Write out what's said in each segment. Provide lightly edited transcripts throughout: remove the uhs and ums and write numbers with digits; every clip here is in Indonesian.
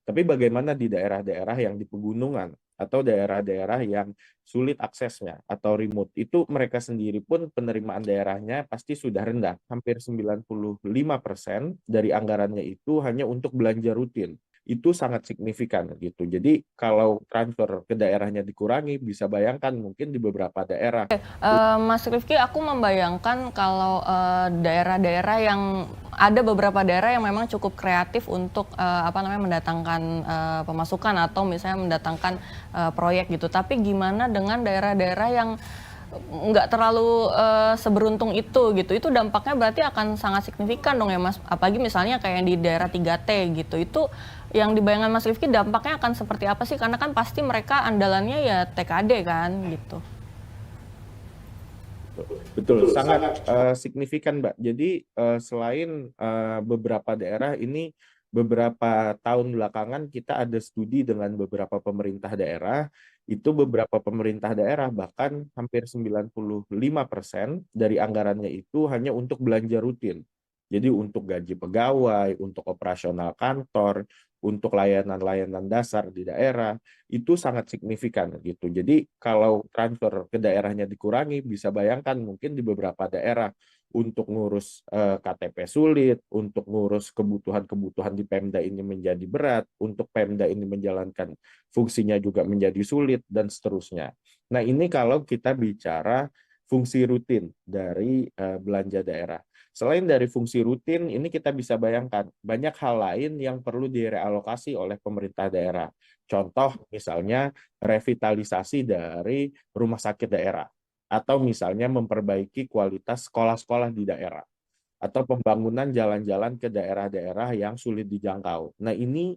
Tapi bagaimana di daerah-daerah yang di pegunungan atau daerah-daerah yang sulit aksesnya atau remote, itu mereka sendiri pun penerimaan daerahnya pasti sudah rendah. Hampir 95% dari anggarannya itu hanya untuk belanja rutin. Itu sangat signifikan gitu. Jadi kalau transfer ke daerahnya dikurangi, bisa bayangkan mungkin di beberapa daerah. Mas Rifki, aku membayangkan kalau daerah-daerah yang ada beberapa daerah yang memang cukup kreatif untuk mendatangkan pemasukan atau misalnya mendatangkan proyek gitu. Tapi gimana dengan daerah-daerah yang nggak terlalu seberuntung itu gitu? Itu dampaknya berarti akan sangat signifikan dong ya Mas. Apalagi misalnya kayak di daerah 3T gitu. Itu yang dibayangkan Mas Rifki dampaknya akan seperti apa sih? Karena kan pasti mereka andalannya ya TKD kan gitu. Betul, sangat signifikan, Mbak. Jadi selain beberapa daerah ini, beberapa tahun belakangan kita ada studi dengan beberapa pemerintah daerah, itu beberapa pemerintah daerah bahkan hampir 95% dari anggarannya itu hanya untuk belanja rutin. Jadi untuk gaji pegawai, untuk operasional kantor, untuk layanan-layanan dasar di daerah, itu sangat signifikan gitu. Jadi kalau transfer ke daerahnya dikurangi, bisa bayangkan mungkin di beberapa daerah untuk ngurus KTP sulit, untuk ngurus kebutuhan-kebutuhan di Pemda ini menjadi berat, untuk Pemda ini menjalankan fungsinya juga menjadi sulit, dan seterusnya. Nah, ini kalau kita bicara fungsi rutin dari belanja daerah. Selain dari fungsi rutin, ini kita bisa bayangkan banyak hal lain yang perlu direalokasi oleh pemerintah daerah. Contoh misalnya revitalisasi dari rumah sakit daerah, atau misalnya memperbaiki kualitas sekolah-sekolah di daerah, atau pembangunan jalan-jalan ke daerah-daerah yang sulit dijangkau. Nah, ini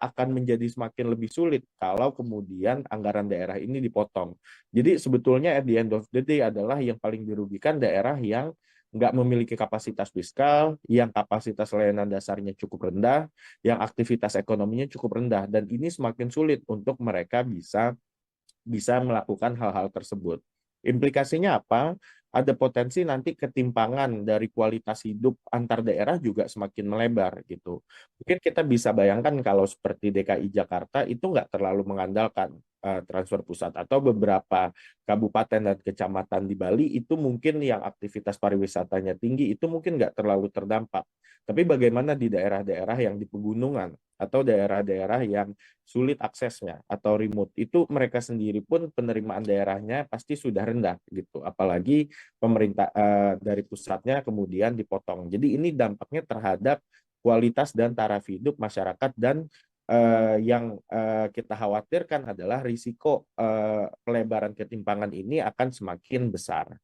akan menjadi semakin lebih sulit kalau kemudian anggaran daerah ini dipotong. Jadi sebetulnya at the end of the day adalah yang paling dirugikan daerah yang nggak memiliki kapasitas fiskal, yang kapasitas layanan dasarnya cukup rendah, yang aktivitas ekonominya cukup rendah, dan ini semakin sulit untuk mereka bisa bisa melakukan hal-hal tersebut. Implikasinya apa? Ada potensi nanti ketimpangan dari kualitas hidup antar daerah juga semakin melebar gitu. Mungkin kita bisa bayangkan kalau seperti DKI Jakarta itu nggak terlalu mengandalkan transfer pusat, atau beberapa kabupaten dan kecamatan di Bali itu mungkin yang aktivitas pariwisatanya tinggi itu mungkin nggak terlalu terdampak. Tapi bagaimana di daerah-daerah yang di pegunungan atau daerah-daerah yang sulit aksesnya atau remote, itu mereka sendiri pun penerimaan daerahnya pasti sudah rendah gitu, apalagi pemerintah dari pusatnya kemudian dipotong. Jadi ini dampaknya terhadap kualitas dan taraf hidup masyarakat, dan yang kita khawatirkan adalah risiko pelebaran ketimpangan ini akan semakin besar.